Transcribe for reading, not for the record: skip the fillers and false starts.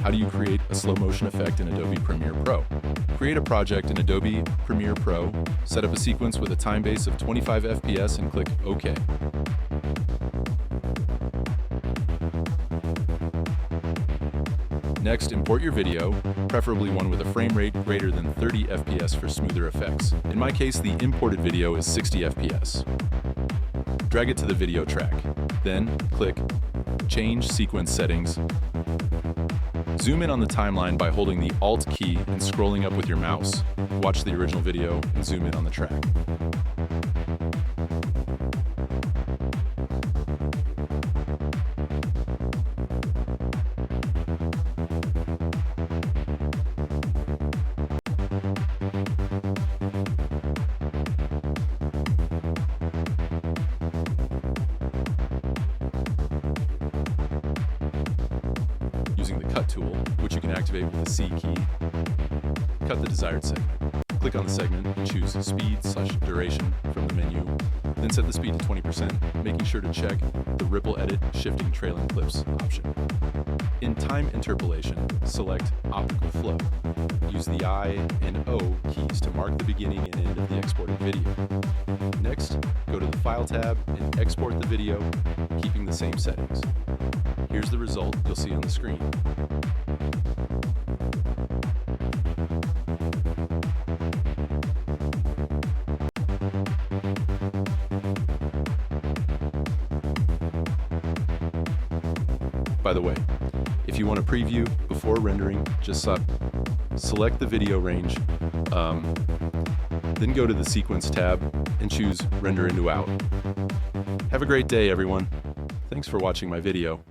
How do you create a slow motion effect in Adobe Premiere Pro? Create a project in Adobe Premiere Pro, set up a sequence with a time base of 25 FPS and click OK. Next, import your video, preferably one with a frame rate greater than 30 FPS for smoother effects. In my case, the imported video is 60 FPS. Drag it to the video track. Then, click Change Sequence Settings. Zoom in on the timeline by holding the Alt key and scrolling up with your mouse. Watch the original video and zoom in on the track. Using the Cut tool, which you can activate with the C key, cut the desired segment. Click on the segment and choose Speed/Duration from the menu, then set the speed to 20%, making sure to check the Ripple Edit Shifting Trailing Clips option. In Time Interpolation, select Optical Flow. Use the I and O keys to mark the beginning and end of the exported video. Next, go to the File tab and export the video, keeping the same settings. Here's the result you'll see on the screen. By the way, if you want to preview before rendering, just select the video range, then go to the Sequence tab and choose Render into Out. Have a great day, everyone. Thanks for watching my video.